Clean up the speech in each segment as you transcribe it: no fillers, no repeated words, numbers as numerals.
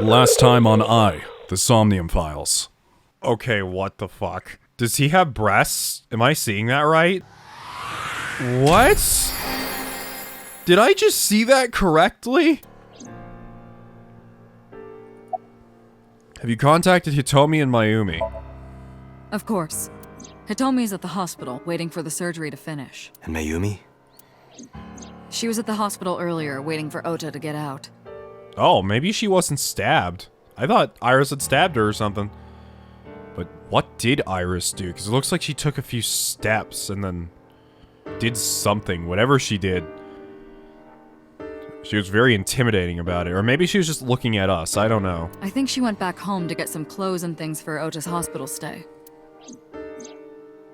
Last time on The Somnium Files. Okay, what the fuck? Does he have breasts? Am I seeing that right? What? Did I just see that correctly? Have you contacted Hitomi and Mayumi? Of course. Hitomi's at the hospital, waiting for the surgery to finish. And Mayumi? She was at the hospital earlier, waiting for Ota to get out. Oh, maybe she wasn't stabbed. I thought Iris had stabbed her or something. But what did Iris do? Because it looks like she took a few steps and then did something, whatever she did. She was very intimidating about it. Or maybe she was just looking at us, I don't know. I think she went back home to get some clothes and things for Ota's hospital stay.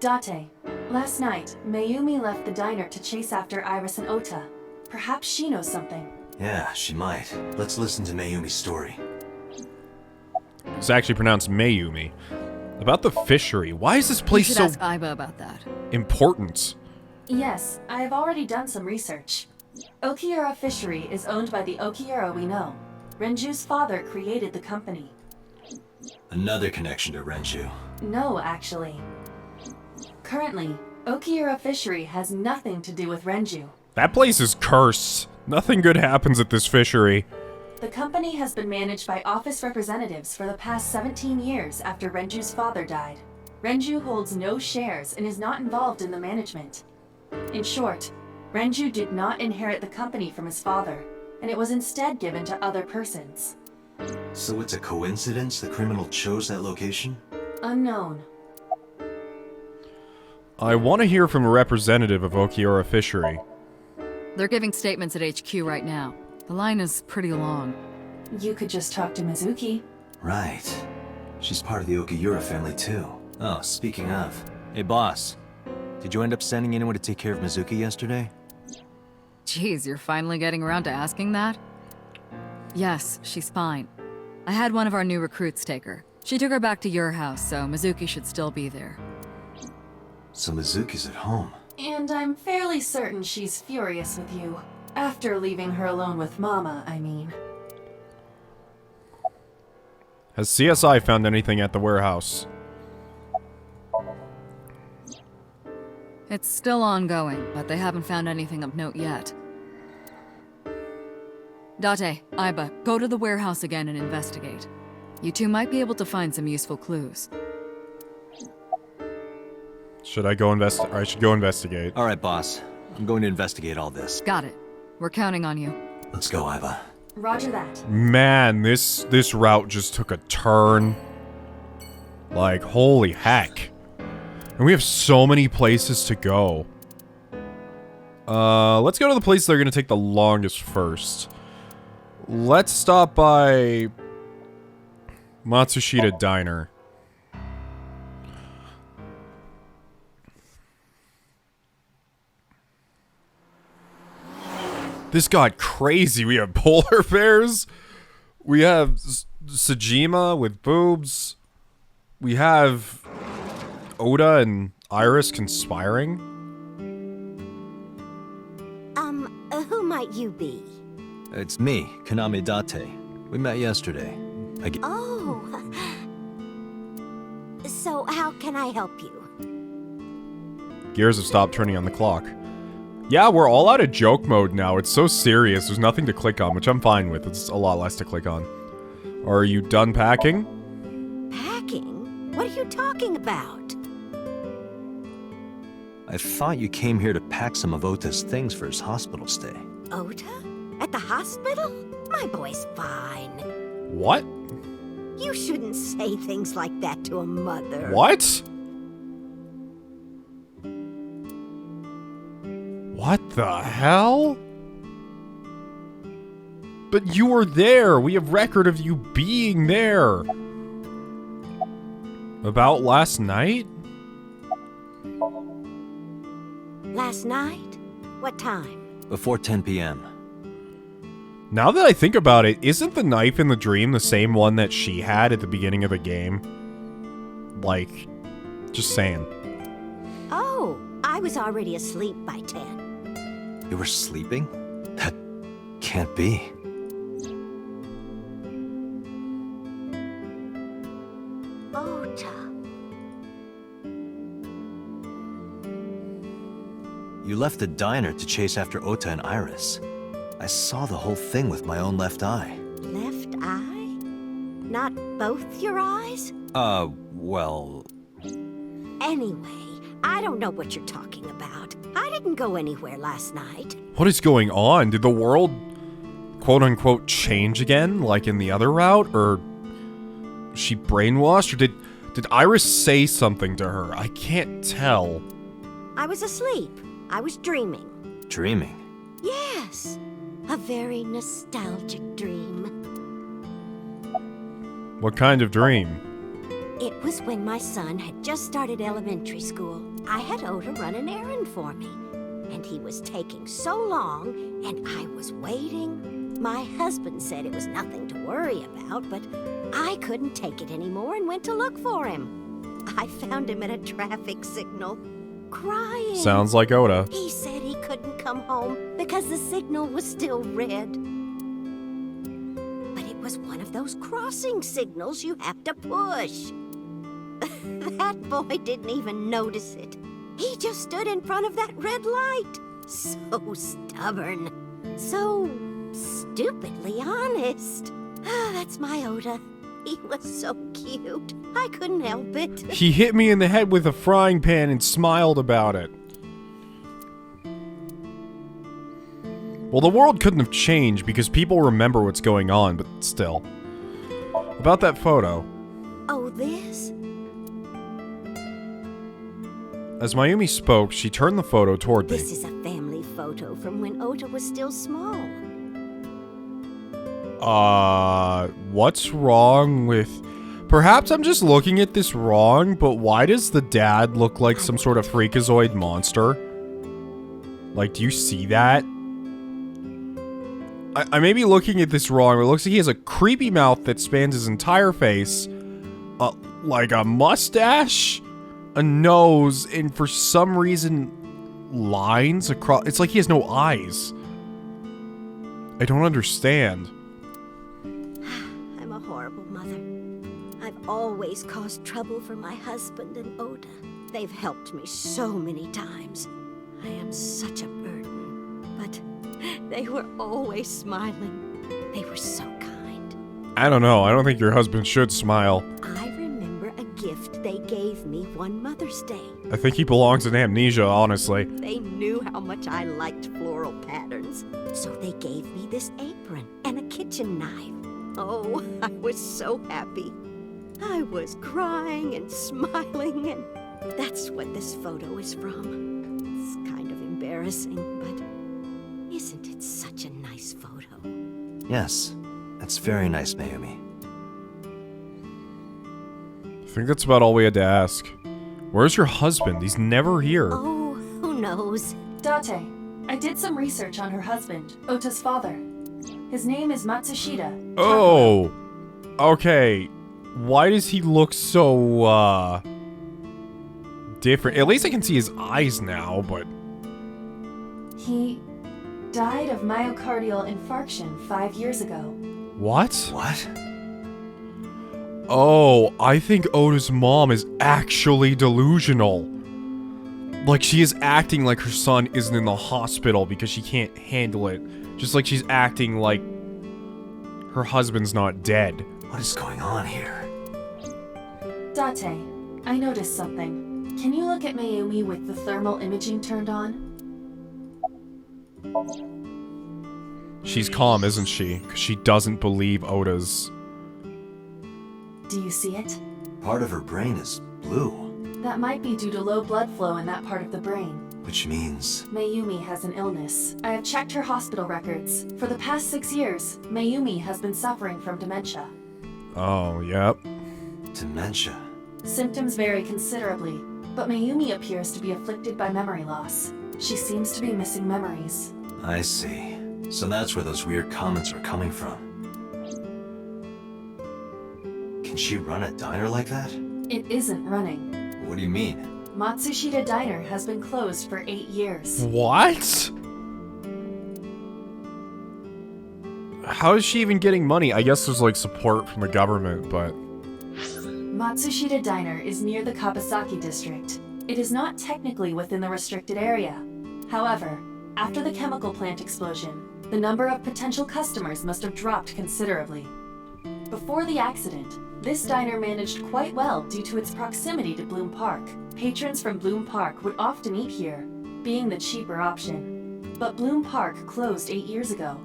Date, last night, Mayumi left the diner to chase after Iris and Ota. Perhaps she knows something. Yeah, she might. Let's listen to Mayumi's story. It's actually pronounced Mayumi. About the fishery. Why is this place you should so ask Aiba about that. important? Yes, I have already done some research. Okiura Fishery is owned by the Okiura we know. Renju's father created the company. Another connection to Renju. No, actually. Currently, Okiura Fishery has nothing to do with Renju. That place is cursed. Nothing good happens at this fishery. The company has been managed by office representatives for the past 17 years after Renju's father died. Renju holds no shares and is not involved in the management. In short, Renju did not inherit the company from his father, and it was instead given to other persons. So it's a coincidence the criminal chose that location? Unknown. I want to hear from a representative of Okiura Fishery. They're giving statements at HQ right now. The line is pretty long. You could just talk to Mizuki. Right. She's part of the Okiura family too. Oh, speaking of. Hey boss, did you end up sending anyone to take care of Mizuki yesterday? Jeez, you're finally getting around to asking that? Yes, she's fine. I had one of our new recruits take her. She took her back to your house, so Mizuki should still be there. So Mizuki's at home. And I'm fairly certain she's furious with you. After leaving her alone with Mama, I mean. Has CSI found anything at the warehouse? It's still ongoing, but they haven't found anything of note yet. Date, Aiba, go to the warehouse again and investigate. You two might be able to find some useful clues. Should I go I should go investigate. All right, boss. I'm going to investigate all this. Got it. We're counting on you. Let's go, Aiba. Roger that. Man, this route just took a turn. Like, holy heck. And we have so many places to go. Let's go to the place they're gonna take the longest first. Let's stop by Matsushita Diner. This got crazy. We have polar bears. We have Sejima with boobs. We have Ota and Iris conspiring. Who might you be? It's me, Kaname Date. We met yesterday. Oh. So how can I help you? Gears have stopped turning on the clock. Yeah, we're all out of joke mode now. It's so serious. There's nothing to click on, which I'm fine with. It's a lot less to click on. Are you done packing? Packing? What are you talking about? I thought you came here to pack some of Ota's things for his hospital stay. Ota? At the hospital? My boy's fine. What? You shouldn't say things like that to a mother. What? What the hell? But you were there. We have record of you being there. About last night? Last night? What time? Before 10 p.m. Now that I think about it, isn't the knife in the dream the same one that she had at the beginning of the game? Like, just saying. Oh, I was already asleep by 10. You were sleeping? That can't be. You left the diner to chase after Ota and Iris. I saw the whole thing with my own left eye. Left eye? Not both your eyes? Well... Anyway, I don't know what you're talking about. I didn't go anywhere last night. What is going on? Did the world, quote-unquote, change again, like in the other route? Or was she brainwashed? Or did Iris say something to her? I can't tell. I was asleep. I was dreaming. Dreaming? Yes. A very nostalgic dream. What kind of dream? It was when my son had just started elementary school. I had Ota run an errand for me. And he was taking so long, and I was waiting. My husband said it was nothing to worry about, but I couldn't take it anymore and went to look for him. I found him at a traffic signal, crying. Sounds like Ota. He said he couldn't come home because the signal was still red. But it was one of those crossing signals you have to push. That boy didn't even notice it. He just stood in front of that red light. So stubborn. So stupidly honest. That's my Ota. He was so cute. I couldn't help it. He hit me in the head with a frying pan and smiled about it. Well, the world couldn't have changed because people remember what's going on, but still. About that photo. Oh, this? As Mayumi spoke, she turned the photo toward me. This is a family photo from when Ota was still small. What's wrong with... Perhaps I'm just looking at this wrong, but why does the dad look like some sort of freakazoid monster? Like, do you see that? I may be looking at this wrong, but it looks like he has a creepy mouth that spans his entire face. Like a mustache? A nose, and for some reason, lines across... It's like he has no eyes. I don't understand. I'm a horrible mother. I've always caused trouble for my husband and Ota. They've helped me so many times. I am such a burden. But they were always smiling. They were so kind. I don't know. I don't think your husband should smile. I remember a gift they gave me one Mother's Day. I think he belongs in amnesia, honestly. They knew how much I liked floral patterns. So they gave me this apron and a kitchen knife. Oh, I was so happy. I was crying and smiling, and that's what this photo is from. It's kind of embarrassing, but isn't it such a nice photo? Yes, that's very nice, Mayumi. I think that's about all we had to ask. Where's your husband? He's never here. Oh, who knows? Date, I did some research on her husband, Ota's father. His name is Matsushita. Oh, okay. Why does he look so, different? At least I can see his eyes now, but... He died of myocardial infarction 5 years ago. What? What? Oh, I think Ota's mom is actually delusional. Like, she is acting like her son isn't in the hospital because she can't handle it. Just like she's acting like her husband's not dead. What is going on here? Date, I noticed something. Can you look at Mayumi with the thermal imaging turned on? She's calm, isn't she? Because she doesn't believe Ota's... Do you see it? Part of her brain is blue, That might be due to low blood flow in that part of the brain. which means... Mayumi has an illness. I have checked her hospital records. For the past 6 years, Mayumi has been suffering from dementia. Oh, yep. dementia. Symptoms vary considerably, but Mayumi appears to be afflicted by memory loss. She seems to be missing memories. I see. So that's where those weird comments are coming from. Can she run a diner like that? It isn't running. What do you mean? Matsushita Diner has been closed for 8 years. What? How is she even getting money? I guess there's like support from the government, but... Matsushita Diner is near the Kabasaki district. It is not technically within the restricted area. However, after the chemical plant explosion, the number of potential customers must have dropped considerably. Before the accident, this diner managed quite well due to its proximity to Bloom Park. Patrons from Bloom Park would often eat here, being the cheaper option. But Bloom Park closed 8 years ago.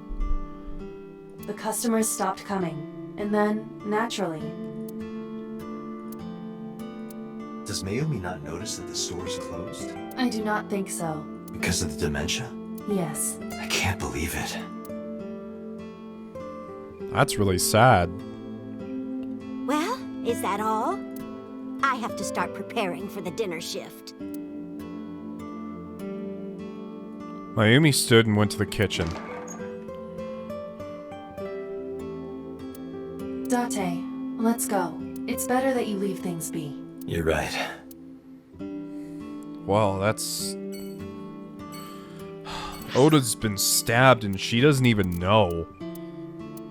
The customers stopped coming, and then, naturally... Does Mayumi not notice that the store's closed? I do not think so. Because of the dementia? Yes. I can't believe it. That's really sad. Well, is that all? I have to start preparing for the dinner shift. Mayumi stood and went to the kitchen. Date, let's go. It's better that you leave things be. You're right. Well, that's... Oda's been stabbed and she doesn't even know.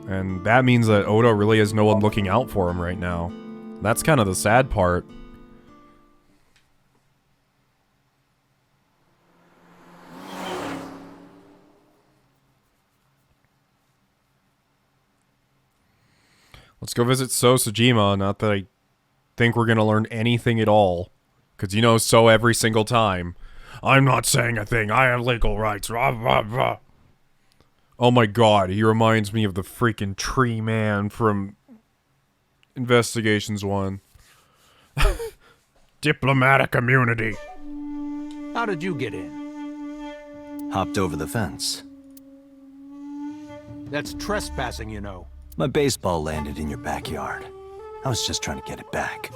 And that means that Oda really has no one looking out for him right now. That's kind of the sad part. Let's go visit Sojima, not that I think we're gonna learn anything at all. Because you know So every single time. I'm not saying a thing, I have legal rights, rah, rah, rah. Oh my god, he reminds me of the freaking tree man from Investigations 1. Diplomatic immunity. How did you get in? Hopped over the fence. That's trespassing, you know. My baseball landed in your backyard. I was just trying to get it back.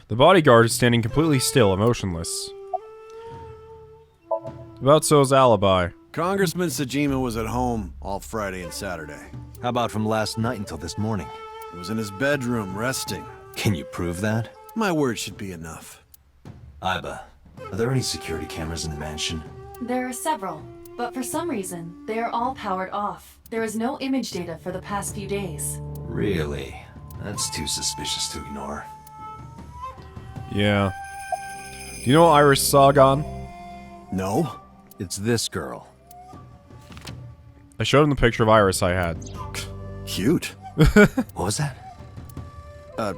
The bodyguard is standing completely still, emotionless. About So's alibi. Congressman Sejima was at home all Friday and Saturday. How about from last night until this morning? He was in his bedroom, resting. Can you prove that? My word should be enough. Aiba, are there any security cameras in the mansion? There are several, but for some reason, they are all powered off. There is no image data for the past few days. Really? That's too suspicious to ignore. Yeah. Do you know Iris Sagan? No? It's this girl. I showed him the picture of Iris I had. Cute. What was that?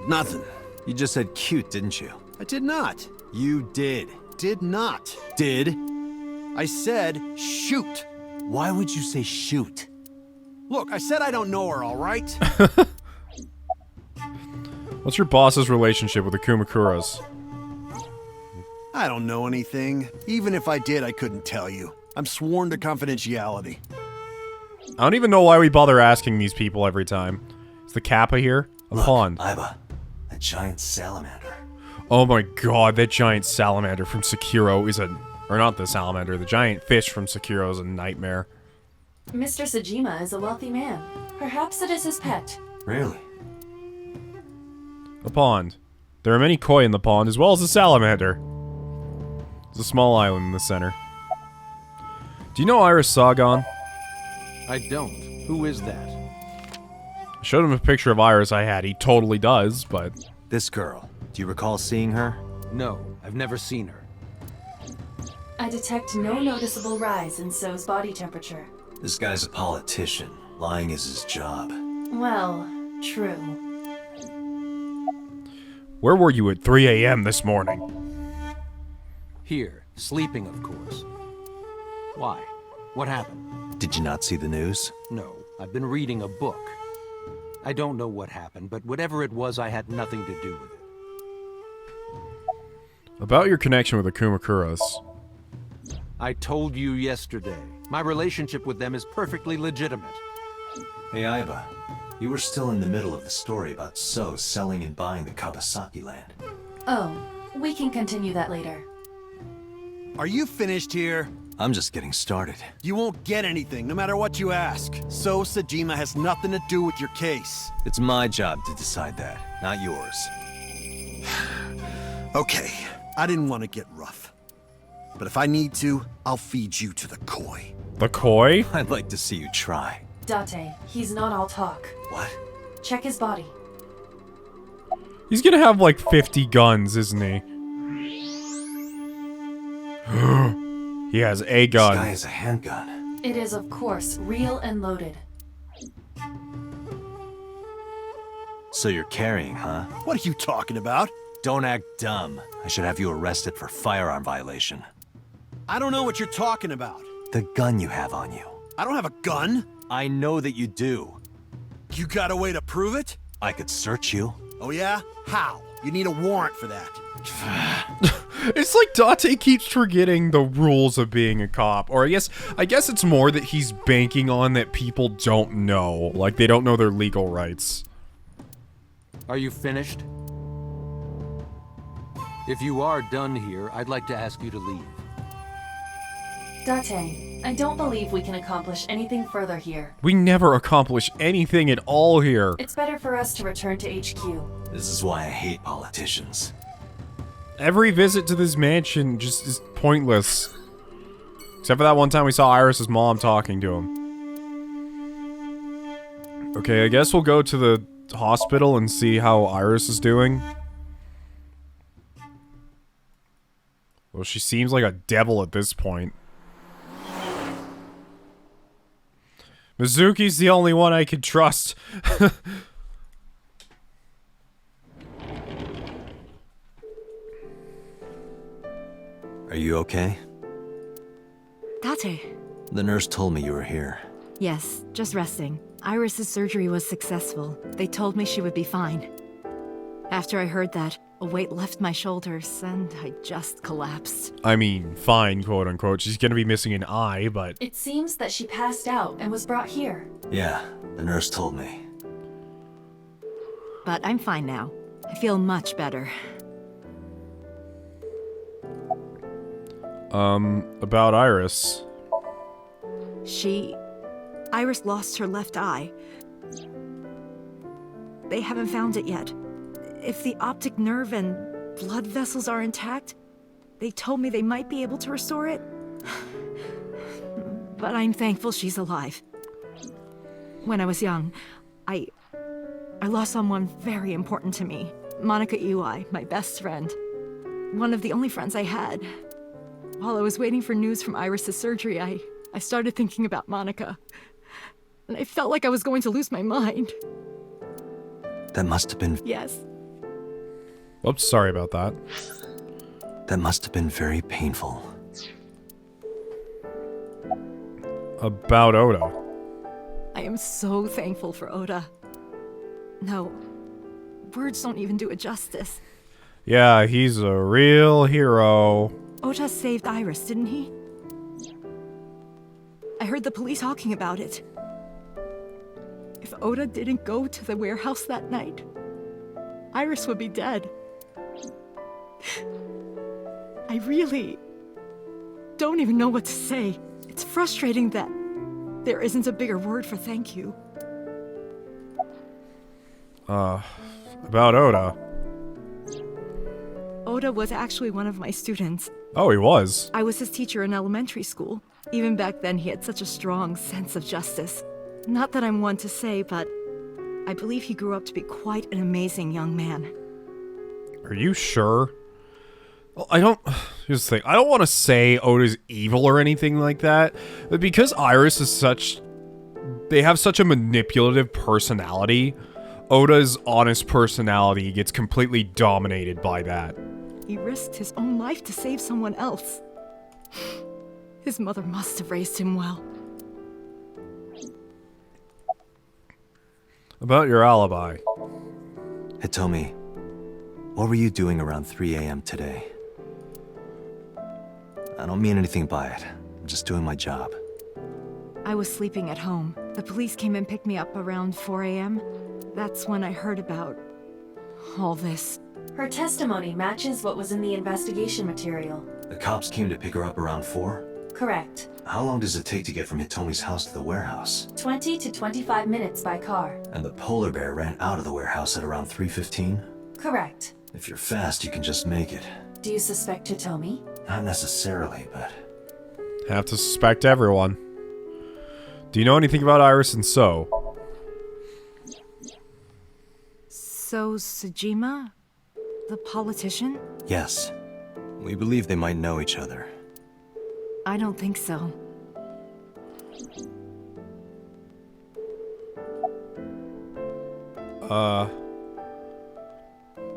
Nothing. You just said cute, didn't you? I did not. You did. Did not. Did? I said shoot. Why would you say shoot? Look, I said I don't know her, all right? What's your boss's relationship with the Kumakuras? I don't know anything. Even if I did, I couldn't tell you. I'm sworn to confidentiality. I don't even know why we bother asking these people every time. Is the Kappa here? A Look, pond. Aiba, a giant salamander. Oh my god, that giant salamander from Sekiro is a... Or not the salamander, the giant fish from Sekiro is a nightmare. Mr. Sejima is a wealthy man. Perhaps it is his pet. Really? A pond. There are many koi in the pond, as well as a salamander. There's a small island in the center. Do you know Iris Sagan? I don't. Who is that? I showed him a picture of Iris I had. He totally does, but... This girl. Do you recall seeing her? No, I've never seen her. I detect no noticeable rise in So's body temperature. This guy's a politician. Lying is his job. Well, true. Where were you at 3 a.m. this morning? Here, sleeping, of course. Why? What happened? Did you not see the news? No, I've been reading a book. I don't know what happened, but whatever it was, I had nothing to do with it. About your connection with the Kumakuras. I told you yesterday. My relationship with them is perfectly legitimate. Hey, Aiba. You were still in the middle of the story about So selling and buying the Kawasaki land. Oh, we can continue that later. Are you finished here? I'm just getting started. You won't get anything, no matter what you ask. So Sejima has nothing to do with your case. It's my job to decide that, not yours. Okay, I didn't want to get rough. But if I need to, I'll feed you to the koi. The koi? I'd like to see you try. Date, he's not all talk. What? Check his body. He's gonna have like 50 guns, isn't he? He has a gun. This guy has a handgun. It is, of course, real and loaded. So you're carrying, huh? What are you talking about? Don't act dumb. I should have you arrested for firearm violation. I don't know what you're talking about. The gun you have on you. I don't have a gun. I know that you do. You got a way to prove it? I could search you. Oh yeah? How? You need a warrant for that. It's like Date keeps forgetting the rules of being a cop. Or I guess it's more that he's banking on that people don't know. Like, they don't know their legal rights. Are you finished? If you are done here, I'd like to ask you to leave. Date, I don't believe we can accomplish anything further here. We never accomplish anything at all here. It's better for us to return to HQ. This is why I hate politicians. Every visit to this mansion just is pointless. Except for that one time we saw Iris's mom talking to him. Okay, I guess we'll go to the hospital and see how Iris is doing. Well, she seems like a devil at this point. Mizuki's the only one I can trust. Are you okay? Date. The nurse told me you were here. Yes, just resting. Iris's surgery was successful. They told me she would be fine. After I heard that, a weight left my shoulders, and I just collapsed. I mean, fine, quote unquote. She's gonna be missing an eye, but... It seems that she passed out and was brought here. Yeah, the nurse told me. But I'm fine now. I feel much better. About Iris. Iris lost her left eye. They haven't found it yet. If the optic nerve and blood vessels are intact, they told me they might be able to restore it. But I'm thankful she's alive. When I was young, I lost someone very important to me. Monica Iwai, my best friend. One of the only friends I had. While I was waiting for news from Iris's surgery, I started thinking about Monica. And I felt like I was going to lose my mind. That must have been... Yes. Oops, sorry about that. That must have been very painful. About Oda. I am so thankful for Oda. No, words don't even do it justice. Yeah, he's a real hero. Oda saved Iris, didn't he? I heard the police talking about it. If Oda didn't go to the warehouse that night, Iris would be dead. I really don't even know what to say. It's frustrating that there isn't a bigger word for thank you. About Oda. Oda was actually one of my students. Oh, he was. I was his teacher in elementary school. Even back then, he had such a strong sense of justice. Not that I'm one to say, but I believe he grew up to be quite an amazing young man. Are you sure? Well, here's the thing. I don't want to say Oda's evil or anything like that, but because Iris is they have such a manipulative personality, Oda's honest personality gets completely dominated by that. He risked his own life to save someone else. His mother must have raised him well. About your alibi. Hitomi, what were you doing around 3 a.m. today? I don't mean anything by it. I'm just doing my job. I was sleeping at home. The police came and picked me up around 4 a.m. That's when I heard about all this. Her testimony matches what was in the investigation material. The cops came to pick her up around 4? Correct. How long does it take to get from Hitomi's house to the warehouse? 20 to 25 minutes by car. And the polar bear ran out of the warehouse at around 3:15? Correct. If you're fast, you can just make it. Do you suspect Hitomi? Not necessarily, but... Have to suspect everyone. Do you know anything about Iris and So? So, Sejima? The politician? Yes. We believe they might know each other. I don't think so.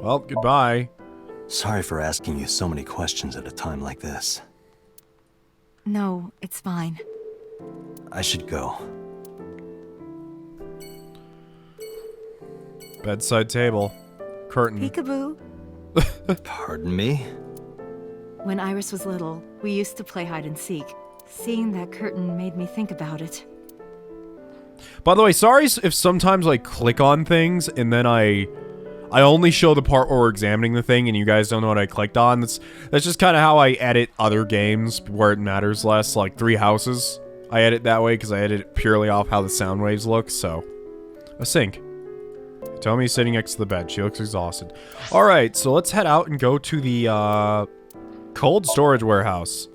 Well, goodbye. Sorry for asking you so many questions at a time like this. No, it's fine. I should go. Bedside table. Curtain. Peekaboo. Pardon me? When Iris was little, we used to play hide and seek. Seeing that curtain made me think about it. By the way, sorry if sometimes I click on things and then I only show the part where we're examining the thing and you guys don't know what I clicked on. That's just kind of how I edit other games where it matters less, like 3 Houses. I edit that way because I edit it purely off how the sound waves look, so. A sink. Tomi's sitting next to the bed. She looks exhausted. Alright, so let's head out and go to the, cold storage warehouse.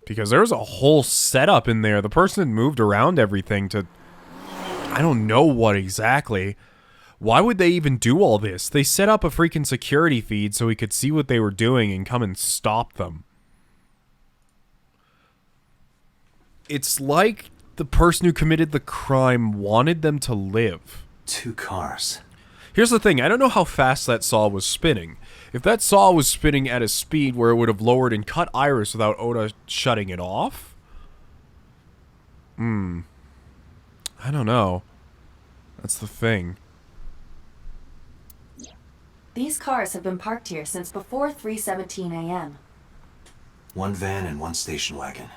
Because there was a whole setup in there. The person had moved around everything to... I don't know what exactly. Why would they even do all this? They set up a freaking security feed so we could see what they were doing and come and stop them. It's like the person who committed the crime wanted them to live. 2 cars. Here's the thing, I don't know how fast that saw was spinning. If that saw was spinning at a speed where it would have lowered and cut Iris without Oda shutting it off? I don't know. That's the thing. These cars have been parked here since before 3:17 a.m. 1 van and 1 station wagon.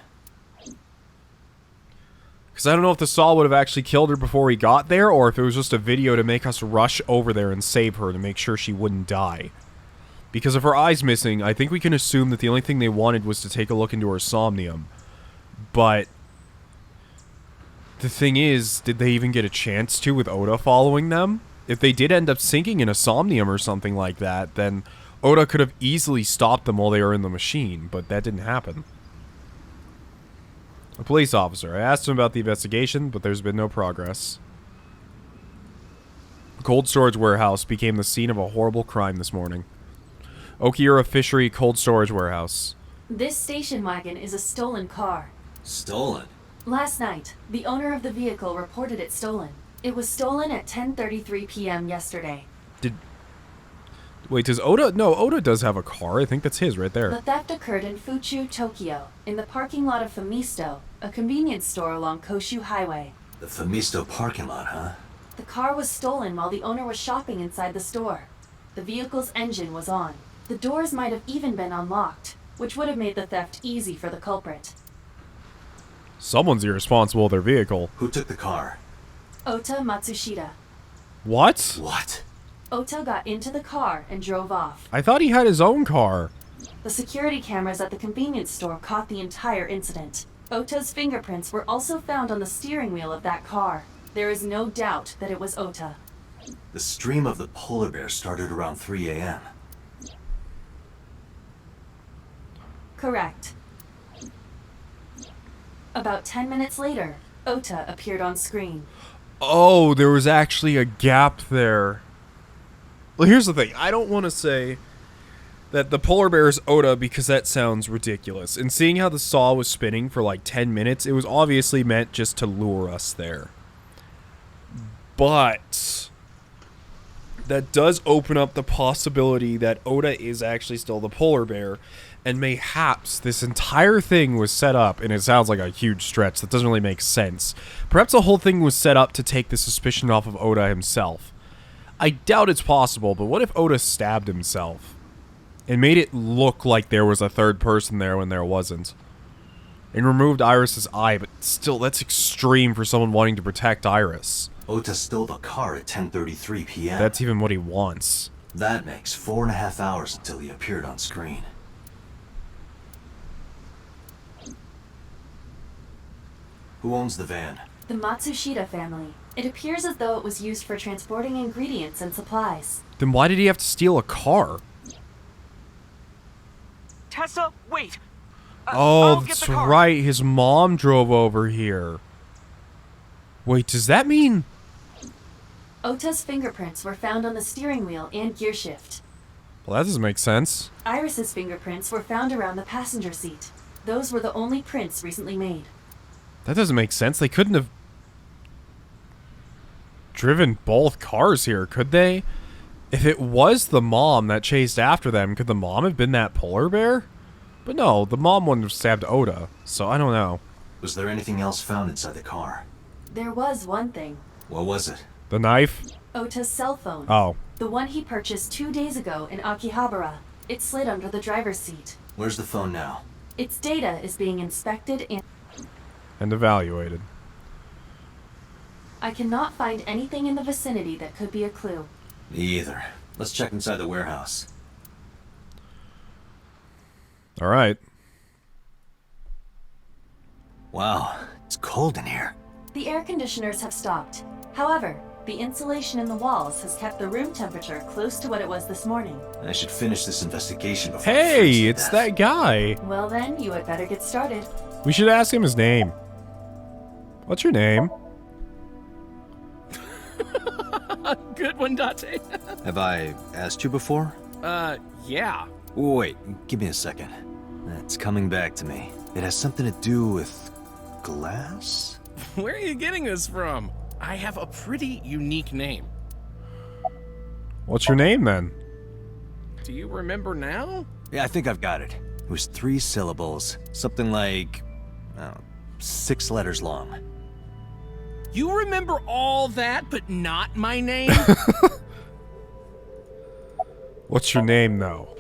Because I don't know if the saw would have actually killed her before he got there, or if it was just a video to make us rush over there and save her to make sure she wouldn't die. Because if her eye's missing, I think we can assume that the only thing they wanted was to take a look into her somnium. But the thing is, did they even get a chance to with Oda following them? If they did end up sinking in a somnium or something like that, then Oda could have easily stopped them while they were in the machine, but that didn't happen. A police officer. I asked him about the investigation, but there's been no progress. A cold storage warehouse became the scene of a horrible crime this morning. Okiura Fishery Cold Storage Warehouse. This station wagon is a stolen car. Stolen? Last night, the owner of the vehicle reported it stolen. It was stolen at 10:33 p.m. yesterday. Wait, does Oda... No, Oda does have a car. I think that's his right there. The theft occurred in Fuchu, Tokyo, in the parking lot of Famisto, a convenience store along Koshu Highway. The Famisto parking lot, huh? The car was stolen while the owner was shopping inside the store. The vehicle's engine was on. The doors might have even been unlocked, which would have made the theft easy for the culprit. Someone's irresponsible with their vehicle. Who took the car? Ota Matsushita. What? What? Ota got into the car and drove off. I thought he had his own car. The security cameras at the convenience store caught the entire incident. Ota's fingerprints were also found on the steering wheel of that car. There is no doubt that it was Ota. The stream of the polar bear started around 3 a.m. Correct. About 10 minutes later, Ota appeared on screen. Oh, there was actually a gap there. Well, here's the thing. I don't want to say that the polar bear is Oda because that sounds ridiculous. And seeing how the saw was spinning for like 10 minutes, it was obviously meant just to lure us there. But that does open up the possibility that Oda is actually still the polar bear. And mayhaps this entire thing was set up, and it sounds like a huge stretch, that doesn't really make sense. Perhaps the whole thing was set up to take the suspicion off of Oda himself. I doubt it's possible, but what if Oda stabbed himself? And made it look like there was a third person there when there wasn't. And removed Iris's eye, but still, that's extreme for someone wanting to protect Iris. Ota stole the car at 10:33 p.m. That's even what he wants. That makes 4.5 hours until he appeared on screen. Who owns the van? The Matsushita family. It appears as though it was used for transporting ingredients and supplies. Then why did he have to steal a car? Tessa, wait! Oh, I'll get that's the car. right. His mom drove over here. Wait, does that mean... Ota's fingerprints were found on the steering wheel and gearshift. Well, that doesn't make sense. Iris's fingerprints were found around the passenger seat. Those were the only prints recently made. That doesn't make sense. They couldn't have driven both cars here, could they? If it was the mom that chased after them, could the mom have been that polar bear? But no, the mom wouldn't have stabbed Ota, so I don't know. Was there anything else found inside the car? There was one thing. What was it? The knife? Ota's cell phone. Oh. The one he purchased 2 days ago in Akihabara. It slid under the driver's seat. Where's the phone now? Its data is being inspected And evaluated. I cannot find anything in the vicinity that could be a clue. Me either. Let's check inside the warehouse. Alright. Wow, it's cold in here. The air conditioners have stopped. However, the insulation in the walls has kept the room temperature close to what it was this morning. I should finish this investigation before I freeze Hey, to it's death. that guy. Well then, you had better get started. We should ask him his name. What's your name? Good one, Date. Have I asked you before? Yeah. Wait, give me a second. It's coming back to me. It has something to do with glass? Where are you getting this from? I have a pretty unique name. What's your name then? Do you remember now? Yeah, I think I've got it. It was 3 syllables. Something like, 6 letters long. You remember all that, but not my name? What's your name though?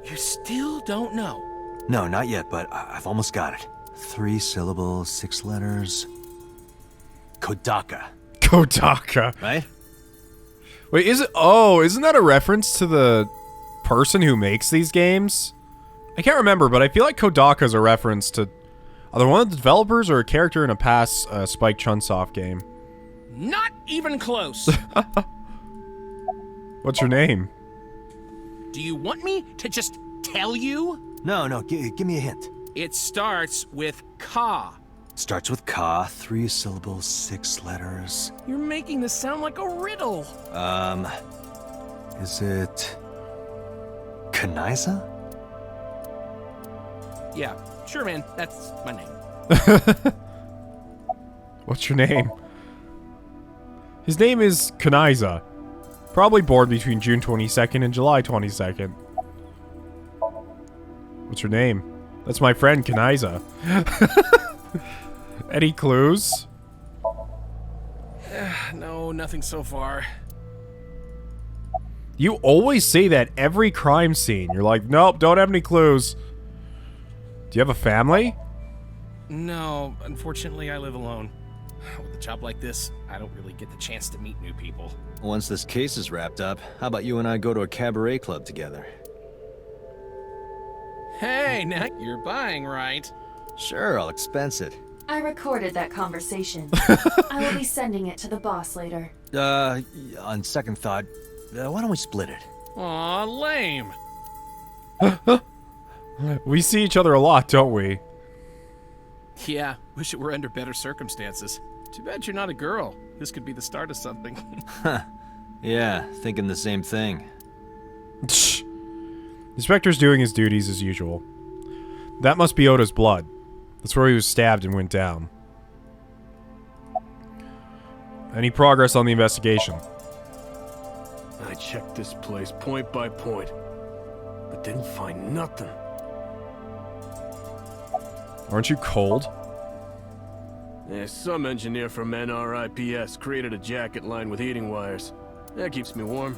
You still don't know. No, not yet, but I've almost got it. 3 syllables, 6 letters. Kodaka, Kodaka. right? Wait, is it? Oh, isn't that a reference to the person who makes these games? I can't remember, but I feel like Kodaka is a reference to either one of the developers or a character in a past Spike Chunsoft game. Not even close. What's your name? Do you want me to just tell you? No, give me a hint. It starts with Ka. Starts with Ka, 3 syllables, 6 letters. You're making this sound like a riddle. Is it Kanaiza? Yeah, sure, man. That's my name. What's your name? His name is Kanaiza. Probably born between June 22nd and July 22nd. What's your name? That's my friend Kanaiza. Any clues? No, nothing so far. You always say that every crime scene. You're like, nope, don't have any clues. Do you have a family? No, unfortunately, I live alone. With a job like this, I don't really get the chance to meet new people. Once this case is wrapped up, how about you and I go to a cabaret club together? Hey, now you're buying, right? Sure, I'll expense it. I recorded that conversation. I will be sending it to the boss later. On second thought, why don't we split it? Aw, lame. We see each other a lot, don't we? Yeah, wish it were under better circumstances. Too bad you're not a girl. This could be the start of something. Yeah, thinking the same thing. Inspector's doing his duties as usual. That must be Ota's blood. That's where he was stabbed and went down. Any progress on the investigation? I checked this place point by point, but didn't find nothing. Aren't you cold? Yeah, some engineer from NRIPS created a jacket lined with heating wires. That keeps me warm.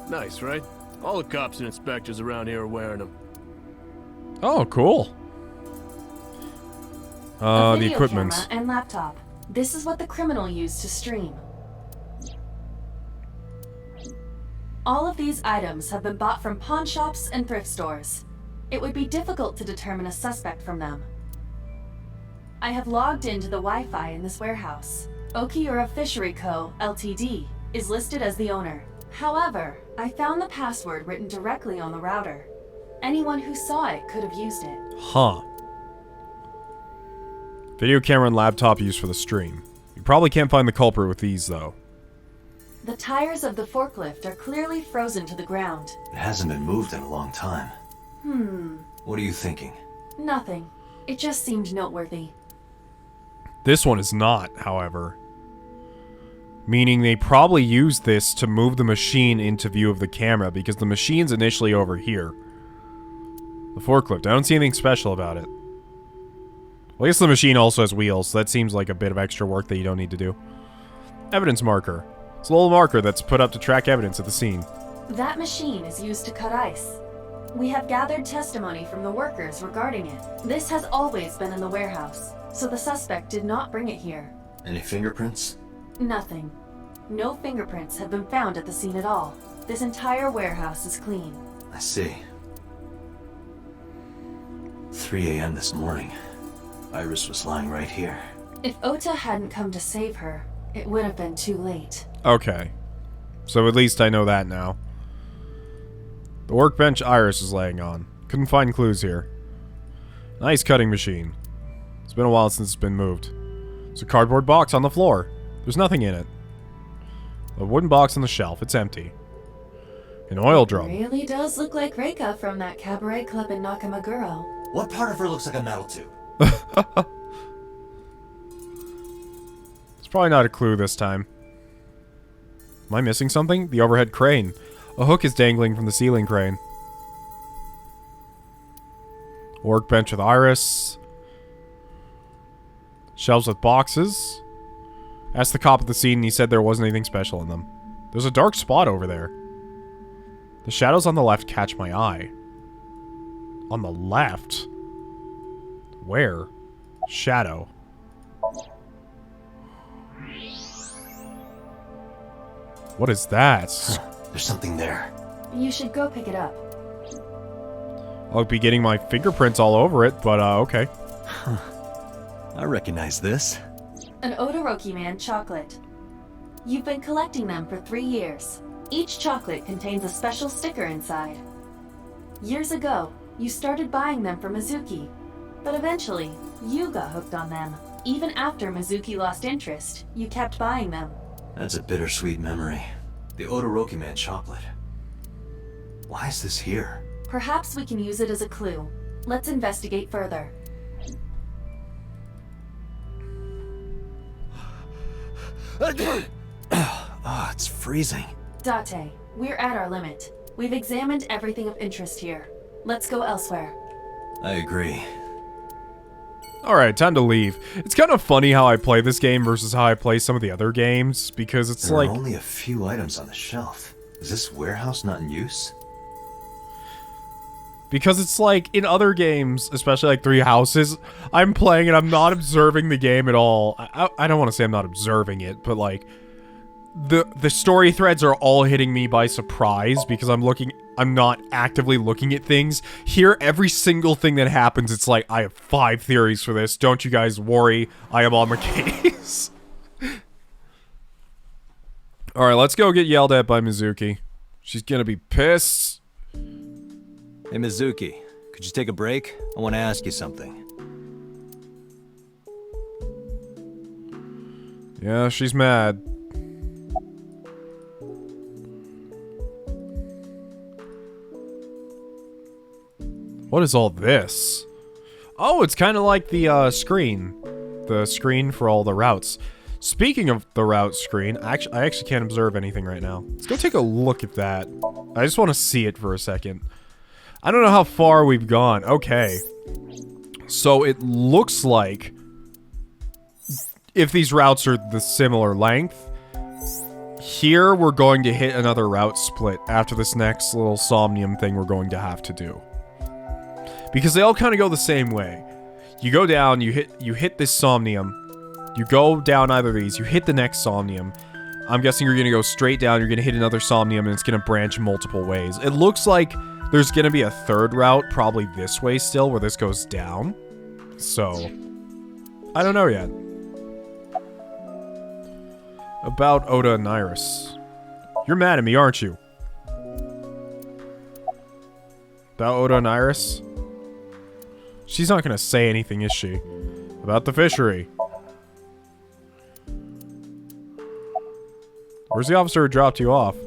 Nice, right? All the cops and inspectors around here are wearing them. Oh, cool. A The video equipment. camera and laptop. This is what the criminal used to stream. All of these items have been bought from pawn shops and thrift stores. It would be difficult to determine a suspect from them. I have logged into the Wi-Fi in this warehouse. Okiura Fishery Co., Ltd. is listed as the owner. However, I found the password written directly on the router. Anyone who saw it could have used it. Huh. Video camera and laptop used for the stream. You probably can't find the culprit with these, though. The tires of the forklift are clearly frozen to the ground. It hasn't been moved in a long time. What are you thinking? Nothing. It just seemed noteworthy. This one is not, however. Meaning they probably used this to move the machine into view of the camera, because the machine's initially over here. The forklift, I don't see anything special about it. Well, I guess the machine also has wheels, so that seems like a bit of extra work that you don't need to do. Evidence marker. It's a little marker that's put up to track evidence at the scene. That machine is used to cut ice. We have gathered testimony from the workers regarding it. This has always been in the warehouse, so the suspect did not bring it here. Any fingerprints? Nothing. No fingerprints have been found at the scene at all. This entire warehouse is clean. I see. 3 a.m. this morning. Iris was lying right here. If Ota hadn't come to save her, it would have been too late. Okay. So at least I know that now. The workbench Iris is laying on. Couldn't find clues here. Nice cutting machine. It's been a while since it's been moved. There's a cardboard box on the floor. There's nothing in it. A wooden box on the shelf. It's empty. An oil drum. Really does look like Reika from that cabaret club in Nakamaguro. What part of her looks like a metal tube? It's probably not a clue this time. Am I missing something? The overhead crane. A hook is dangling from the ceiling crane. Workbench with Iris. Shelves with boxes. Asked the cop at the scene and he said there wasn't anything special in them. There's a dark spot over there. The shadows on the left catch my eye. On the left? Where? Shadow. What is that? There's something there. You should go pick it up. I'll be getting my fingerprints all over it, but okay. I recognize this. An Odoroki Man chocolate. You've been collecting them for 3 years. Each chocolate contains a special sticker inside. Years ago, you started buying them for Mizuki, but eventually, you got hooked on them. Even after Mizuki lost interest, you kept buying them. That's a bittersweet memory. The Odoroki Man chocolate. Why is this here? Perhaps we can use it as a clue. Let's investigate further. Oh, it's freezing. Date, we're at our limit. We've examined everything of interest here. Let's go elsewhere. I agree. Alright, time to leave. It's kind of funny how I play this game versus how I play some of the other games, because it's there like... are only a few items on the shelf. Is this warehouse not in use? Because it's like, in other games, especially like Three Houses, I'm playing and I'm not observing the game at all. I don't want to say I'm not observing it, but like, the story threads are all hitting me by surprise because I'm not actively looking at things. Here, every single thing that happens, it's like, I have 5 theories for this. Don't you guys worry. I am on my case. Alright, let's go get yelled at by Mizuki. She's gonna be pissed. Hey, Mizuki, could you take a break? I want to ask you something. Yeah, she's mad. What is all this? Oh, it's kind of like the screen. The screen for all the routes. Speaking of the route screen, I actually can't observe anything right now. Let's go take a look at that. I just want to see it for a second. I don't know how far we've gone. Okay. So it looks like if these routes are the similar length, here we're going to hit another route split after this next little somnium thing we're going to have to do. Because they all kind of go the same way. You go down, you hit this somnium. You go down either of these, you hit the next somnium. I'm guessing you're going to go straight down, you're going to hit another somnium, and it's going to branch multiple ways. It looks like there's going to be a third route, probably this way still, where this goes down. So, I don't know yet. About Oda and Iris. You're mad at me, aren't you? About Oda and Iris? She's not going to say anything, is she? About the fishery. Where's the officer who dropped you off?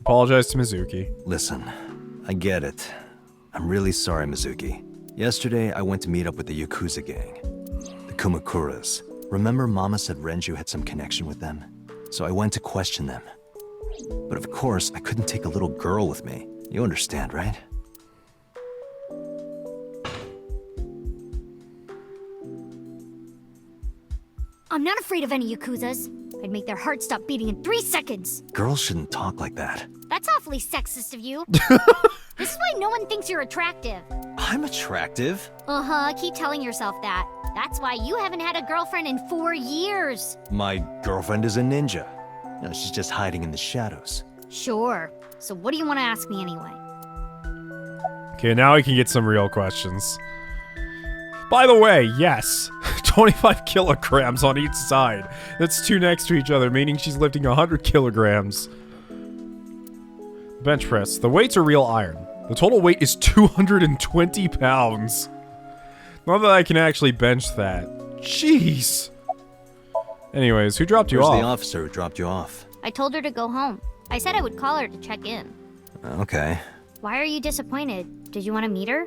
Apologize to Mizuki. Listen, I get it. I'm really sorry, Mizuki. Yesterday, I went to meet up with the Yakuza gang. The Kumakuras. Remember Mama said Renju had some connection with them? So I went to question them. But of course, I couldn't take a little girl with me. You understand, right? I'm not afraid of any Yakuzas. I'd make their hearts stop beating in 3 seconds. Girls shouldn't talk like that. That's awfully sexist of you. This is why no one thinks you're attractive. I'm attractive. Keep telling yourself that. That's why you haven't had a girlfriend in 4 years. My girlfriend is a ninja. No, she's just hiding in the shadows. Sure. So what do you want to ask me anyway? Okay, now we can get some real questions. By the way, yes, 25 kilograms on each side. That's 2 next to each other, meaning she's lifting 100 kilograms. Bench press. The weights are real iron. The total weight is 220 pounds. Not that I can actually bench that. Jeez. Anyways, who dropped you off? Where's the officer who dropped you off? I told her to go home. I said I would call her to check in. Okay. Why are you disappointed? Did you want to meet her?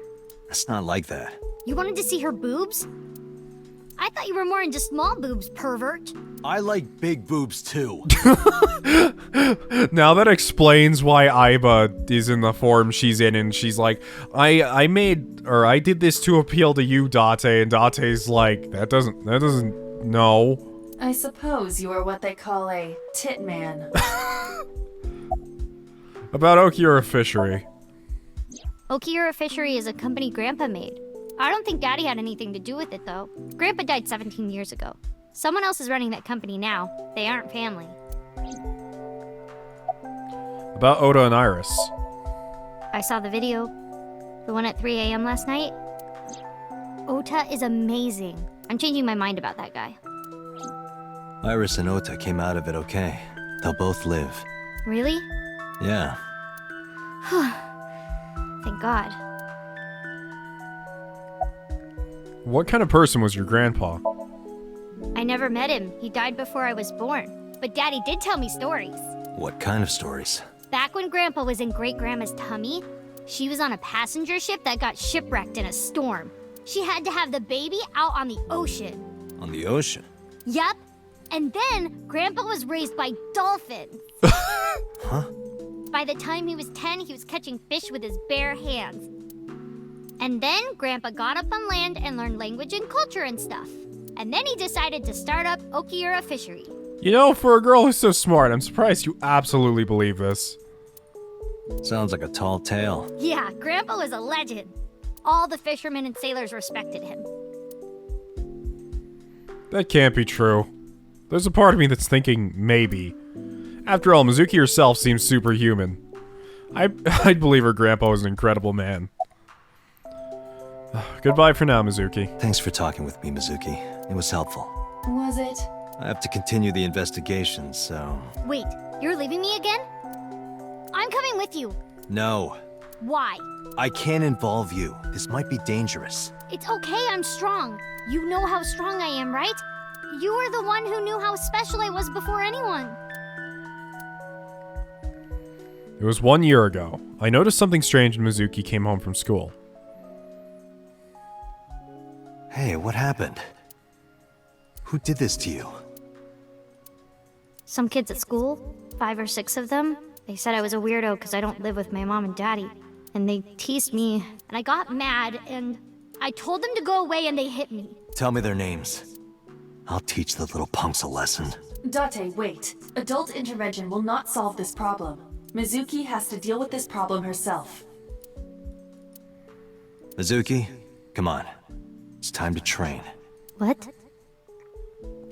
It's not like that. You wanted to see her boobs? I thought you were more into small boobs, pervert. I like big boobs too. Now that explains why Aiba is in the form she's in, and she's like, I did this to appeal to you, Date, and Date's like, that doesn't, no. I suppose you are what they call a tit man. About Okiura Fishery. Okiura Fishery is a company Grandpa made. I don't think Daddy had anything to do with it, though. Grandpa died 17 years ago. Someone else is running that company now. They aren't family. About Oda and Iris. I saw the video. The one at 3 a.m. last night. Ota is amazing. I'm changing my mind about that guy. Iris and Ota came out of it okay. They'll both live. Really? Yeah. Thank God. What kind of person was your grandpa? I never met him. He died before I was born. But Daddy did tell me stories. What kind of stories? Back when Grandpa was in Great-Grandma's tummy, she was on a passenger ship that got shipwrecked in a storm. She had to have the baby out on the ocean. On the ocean? Yep. And then Grandpa was raised by dolphins. Huh? By the time he was 10, he was catching fish with his bare hands. And then Grandpa got up on land and learned language and culture and stuff. And then he decided to start up Okiura Fishery. You know, for a girl who's so smart, I'm surprised you absolutely believe this. Sounds like a tall tale. Yeah, Grandpa was a legend. All the fishermen and sailors respected him. That can't be true. There's a part of me that's thinking maybe. After all, Mizuki herself seems superhuman. I'd believe her grandpa was an incredible man. Goodbye for now, Mizuki. Thanks for talking with me, Mizuki. It was helpful. Was it? I have to continue the investigation, so... Wait, you're leaving me again? I'm coming with you. No. Why? I can't involve you. This might be dangerous. It's okay, I'm strong. You know how strong I am, right? You were the one who knew how special I was before anyone. It was 1 year ago. I noticed something strange when Mizuki came home from school. Hey, what happened? Who did this to you? Some kids at school, 5 or 6 of them, they said I was a weirdo because I don't live with my mom and daddy. And they teased me, and I got mad, and I told them to go away and they hit me. Tell me their names. I'll teach the little punks a lesson. Date, wait. Adult intervention will not solve this problem. Mizuki has to deal with this problem herself. Mizuki, come on. It's time to train. What?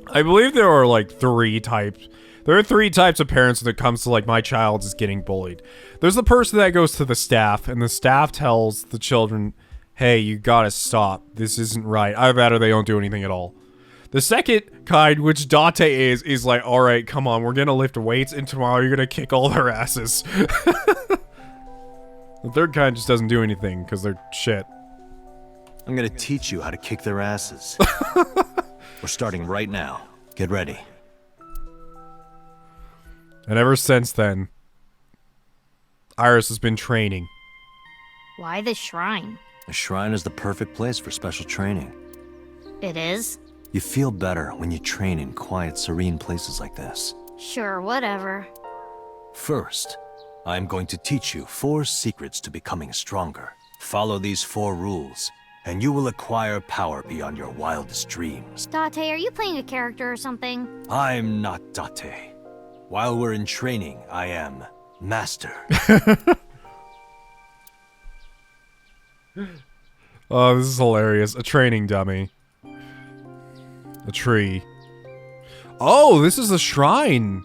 I believe there are like 3 types. There are 3 types of parents when it comes to like my child is getting bullied. There's the person that goes to the staff, and the staff tells the children, hey, you gotta stop. This isn't right. Either that or they don't do anything at all. The second kind, which Date is like, alright, come on, we're gonna lift weights, and tomorrow you're gonna kick all their asses. The third kind just doesn't do anything, because they're shit. I'm gonna teach you how to kick their asses. We're starting right now. Get ready. And ever since then, Iris has been training. Why the shrine? A shrine is the perfect place for special training. It is? You feel better when you train in quiet, serene places like this. Sure, whatever. First, I'm going to teach you 4 secrets to becoming stronger. Follow these 4 rules, and you will acquire power beyond your wildest dreams. Date, are you playing a character or something? I'm not Date. While we're in training, I am Master. Oh, this is hilarious. A training dummy. A tree. Oh, this is a shrine.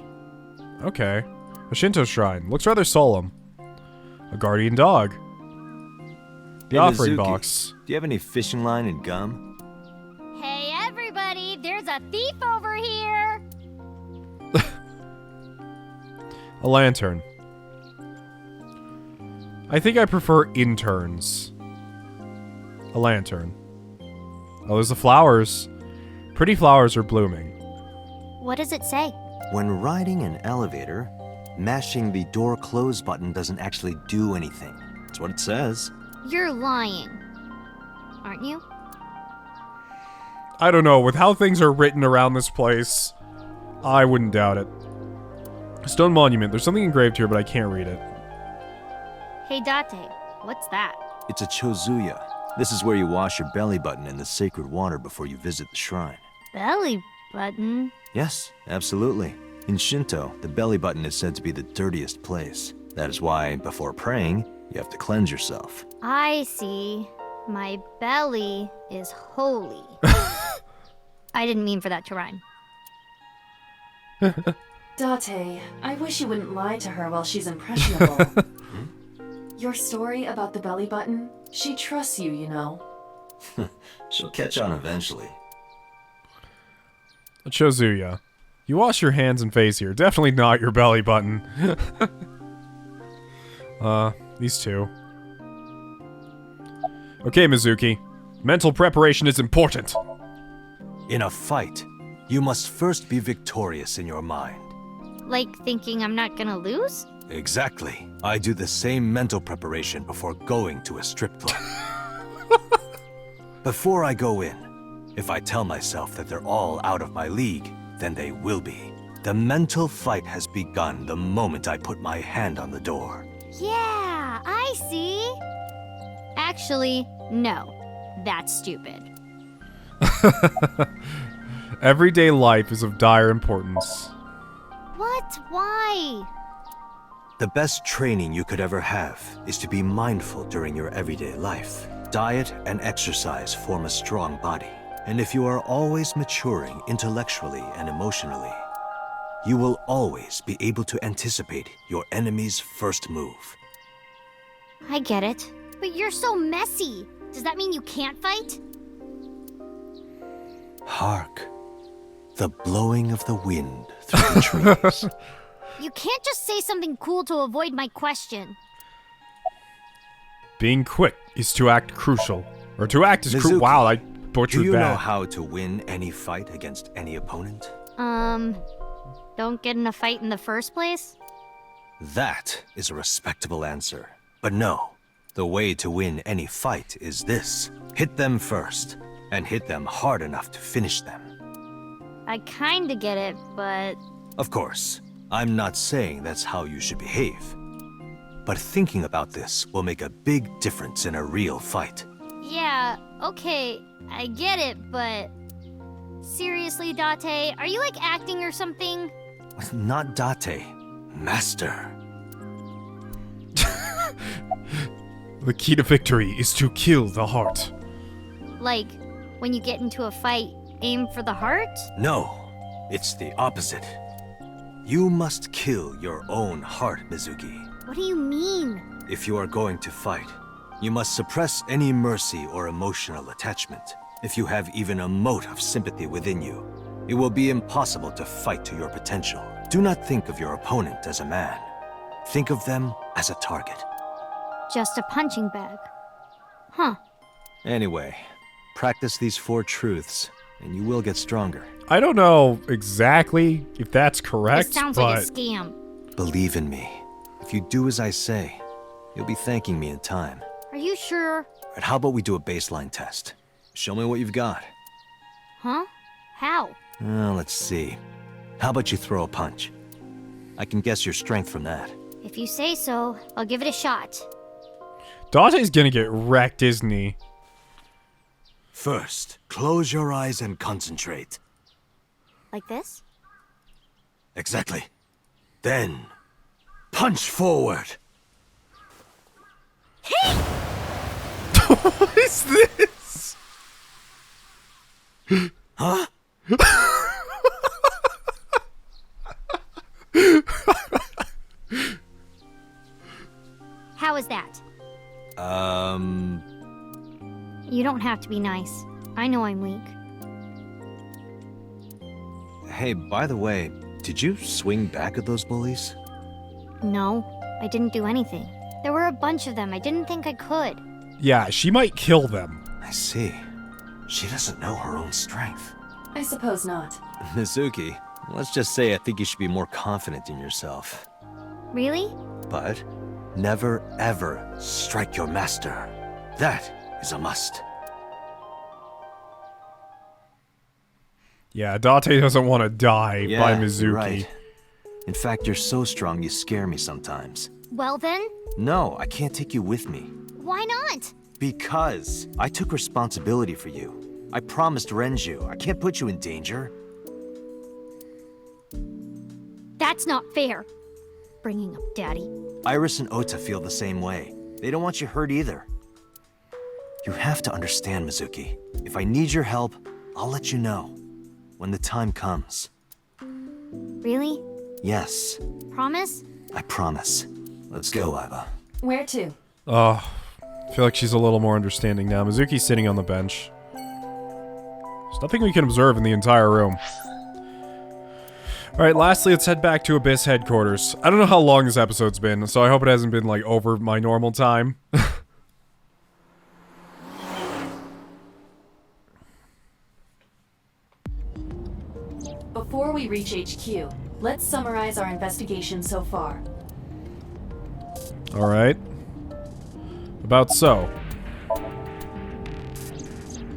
Okay. A Shinto shrine. Looks rather solemn. A guardian dog. The Hey, offering Mizuki, box. Do you have any fishing line and gum? Hey everybody, there's a thief over here! A lantern. I think I prefer interns. A lantern. Oh, there's the flowers. Pretty flowers are blooming. What does it say? When riding an elevator, mashing the door close button doesn't actually do anything. That's what it says. You're lying. Aren't you? I don't know. With how things are written around this place, I wouldn't doubt it. Stone monument. There's something engraved here, but I can't read it. Hey Date, what's that? It's a chozuya. This is where you wash your belly button in the sacred water before you visit the shrine. Belly button? Yes, absolutely. In Shinto, the belly button is said to be the dirtiest place. That is why, before praying, you have to cleanse yourself. I see. My belly is holy. I didn't mean for that to rhyme. Date, I wish you wouldn't lie to her while she's impressionable. Your story about the belly button, she trusts you, you know. She'll catch on eventually. A chozuya. You wash your hands and face here. Definitely not your belly button. These two. Okay, Mizuki. Mental preparation is important. In a fight, you must first be victorious in your mind. Like thinking I'm not gonna lose? Exactly. I do the same mental preparation before going to a strip club. Before I go in, if I tell myself that they're all out of my league, then they will be. The mental fight has begun the moment I put my hand on the door. Yeah, I see. Actually, no. That's stupid. Everyday life is of dire importance. What? Why? The best training you could ever have is to be mindful during your everyday life. Diet and exercise form a strong body. And if you are always maturing intellectually and emotionally, you will always be able to anticipate your enemy's first move. I get it. But you're so messy. Does that mean you can't fight? Hark, the blowing of the wind through the trees. You can't just say something cool to avoid my question. Being quick is to act crucial. Or to act is crucial. Mizuki, Wow, I butchered do you that. know how to win any fight against any opponent? Don't get in a fight in the first place? That is a respectable answer. But no, the way to win any fight is this. Hit them first, and hit them hard enough to finish them. I kinda get it, but... Of course, I'm not saying that's how you should behave. But thinking about this will make a big difference in a real fight. Yeah, okay, I get it, but... Seriously, Date, are you like acting or something? Not Date, Master. The key to victory is to kill the heart. Like, when you get into a fight, aim for the heart? No, it's the opposite. You must kill your own heart, Mizuki. What do you mean? If you are going to fight, you must suppress any mercy or emotional attachment. If you have even a mote of sympathy within you, it will be impossible to fight to your potential. Do not think of your opponent as a man. Think of them as a target. Just a punching bag. Huh. Anyway, practice these 4 truths, and you will get stronger. I don't know exactly if that's correct, This sounds but... like a scam. Believe in me. If you do as I say, you'll be thanking me in time. Are you sure? Right, how about we do a baseline test? Show me what you've got. Huh? How? Let's see. How about you throw a punch? I can guess your strength from that. If you say so, I'll give it a shot. Date's gonna get wrecked, isn't he? First, close your eyes and concentrate. Like this? Exactly. Then, punch forward. What is this? Huh? How is that? You don't have to be nice. I know I'm weak. Hey, by the way, did you swing back at those bullies? No, I didn't do anything. There were a bunch of them. I didn't think I could. Yeah, she might kill them. I see. She doesn't know her own strength. I suppose not. Mizuki, let's just say I think you should be more confident in yourself. Really? But never ever strike your master. That is a must. Yeah, Date doesn't want to die by Mizuki. You're right. In fact, you're so strong you scare me sometimes. Well then? No, I can't take you with me. Why not? Because I took responsibility for you. I promised Renju. I can't put you in danger. That's not fair. Bringing up Daddy. Iris and Ota feel the same way. They don't want you hurt either. You have to understand, Mizuki. If I need your help, I'll let you know. When the time comes. Really? Yes. Promise? I promise. Let's go, Aiba. Where to? Oh, I feel like she's a little more understanding now. Mizuki's sitting on the bench. There's nothing we can observe in the entire room. Alright, lastly, let's head back to Abyss headquarters. I don't know how long this episode's been, so I hope it hasn't been, like, over my normal time. Before we reach HQ, let's summarize our investigation so far. Alright. About so.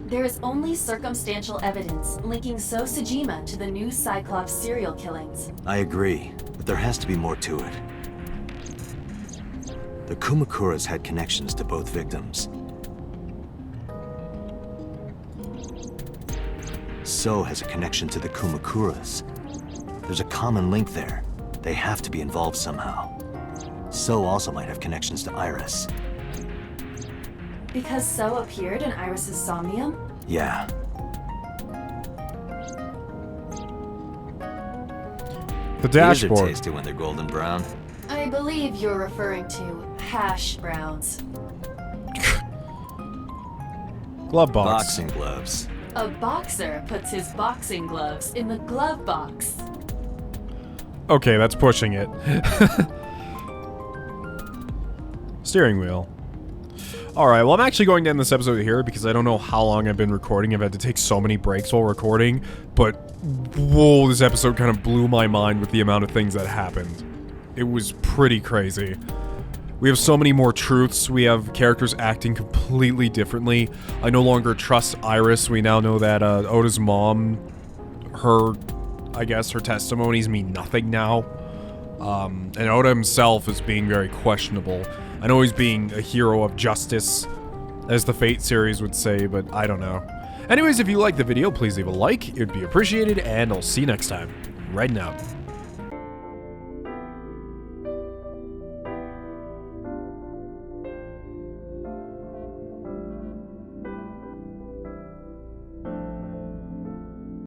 There is only circumstantial evidence linking So Sejima to the new Cyclops serial killings. I agree, but there has to be more to it. The Kumakuras had connections to both victims. So has a connection to the Kumakuras. There's a common link there. They have to be involved somehow. So also might have connections to Iris. Because So appeared in Iris's somnium? Yeah. The These are dashboard. tasty when they're golden brown. I believe you're referring to hash browns. Glove box. Boxing gloves. A boxer puts his boxing gloves in the glove box. Okay, that's pushing it. Steering wheel. Alright, well I'm actually going to end this episode here because I don't know how long I've been recording. I've had to take so many breaks while recording, but whoa, this episode kind of blew my mind with the amount of things that happened. It was pretty crazy. We have so many more truths. We have characters acting completely differently. I no longer trust Iris. We now know that Oda's mom, I guess her testimonies mean nothing now. And Oda himself is being very questionable. I know he's being a hero of justice, as the Fate series would say, but I don't know. Anyways, if you liked the video, please leave a like. It would be appreciated, and I'll see you next time. Raiden out.